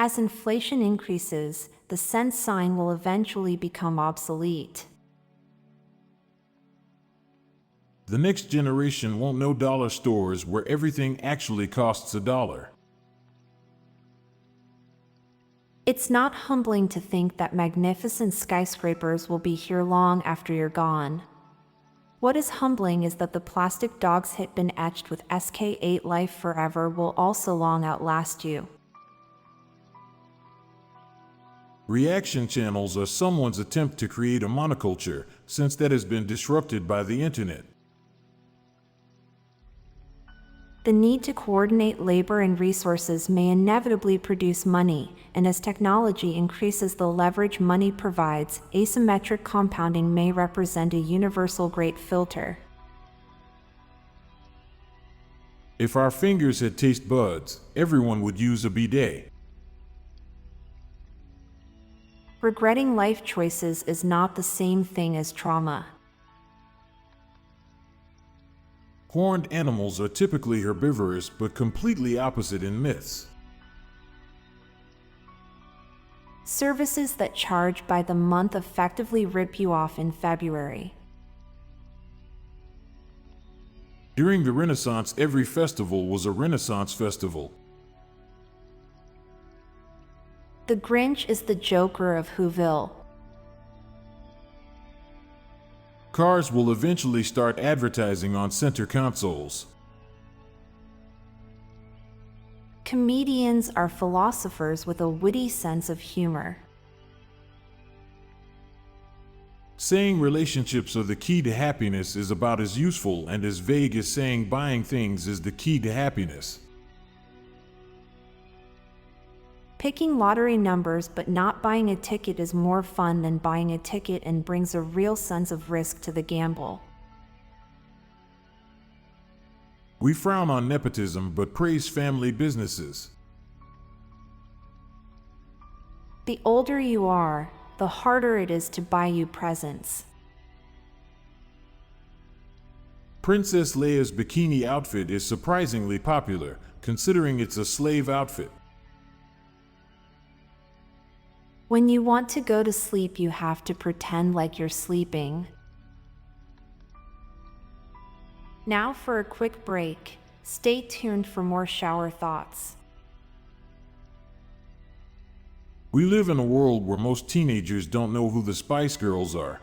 As inflation increases, the cent sign will eventually become obsolete. The next generation won't know dollar stores where everything actually costs $1. It's not humbling to think that magnificent skyscrapers will be here long after you're gone. What is humbling is that the plastic dog's hit been etched with SK8 Life Forever will also long outlast you. Reaction channels are someone's attempt to create a monoculture, since that has been disrupted by the internet. The need to coordinate labor and resources may inevitably produce money, and as technology increases the leverage money provides, asymmetric compounding may represent a universal great filter. If our fingers had taste buds, everyone would use a bidet. Regretting life choices is not the same thing as trauma. Horned animals are typically herbivorous but completely opposite in myths. Services that charge by the month effectively rip you off in February. During the Renaissance, every festival was a Renaissance festival. The Grinch is the Joker of Whoville. Cars will eventually start advertising on center consoles. Comedians are philosophers with a witty sense of humor. Saying relationships are the key to happiness is about as useful and as vague as saying buying things is the key to happiness. Picking lottery numbers but not buying a ticket is more fun than buying a ticket and brings a real sense of risk to the gamble. We frown on nepotism but praise family businesses. The older you are, the harder it is to buy you presents. Princess Leia's bikini outfit is surprisingly popular, considering it's a slave outfit. When you want to go to sleep, you have to pretend like you're sleeping. Now for a quick break. Stay tuned for more shower thoughts. We live in a world where most teenagers don't know who the Spice Girls are.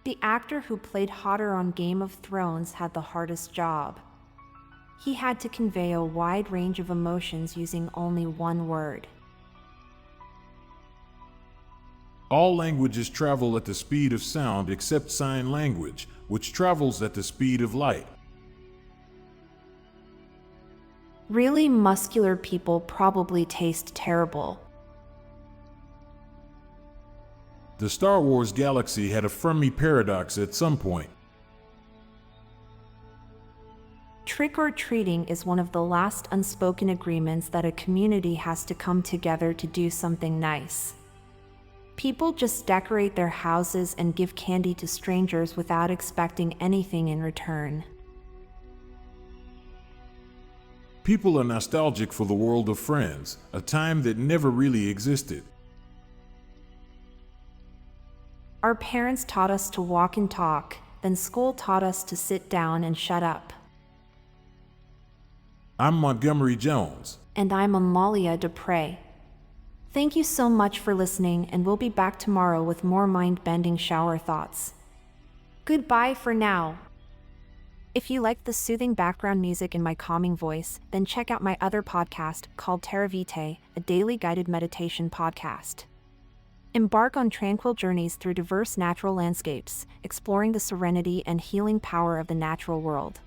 The actor who played Hodder on Game of Thrones had the hardest job. He had to convey a wide range of emotions using only one word. All languages travel at the speed of sound except sign language, which travels at the speed of light. Really muscular people probably taste terrible. The Star Wars galaxy had a Fermi paradox at some point. Trick-or-treating is one of the last unspoken agreements that a community has to come together to do something nice. People just decorate their houses and give candy to strangers without expecting anything in return. People are nostalgic for the world of Friends, a time that never really existed. Our parents taught us to walk and talk, then school taught us to sit down and shut up. I'm Montgomery Jones. And I'm Amalia Dupre. Thank you so much for listening, and we'll be back tomorrow with more mind-bending shower thoughts. Goodbye for now. If you like the soothing background music in my calming voice, then check out my other podcast called Terra Vitae, a daily guided meditation podcast. Embark on tranquil journeys through diverse natural landscapes, exploring the serenity and healing power of the natural world.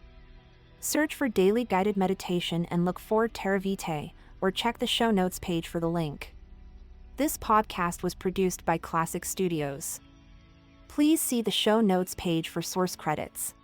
Search for Daily Guided Meditation and look for Terra Vitae, or check the show notes page for the link. This podcast was produced by Klassic Studios. Please see the show notes page for source credits.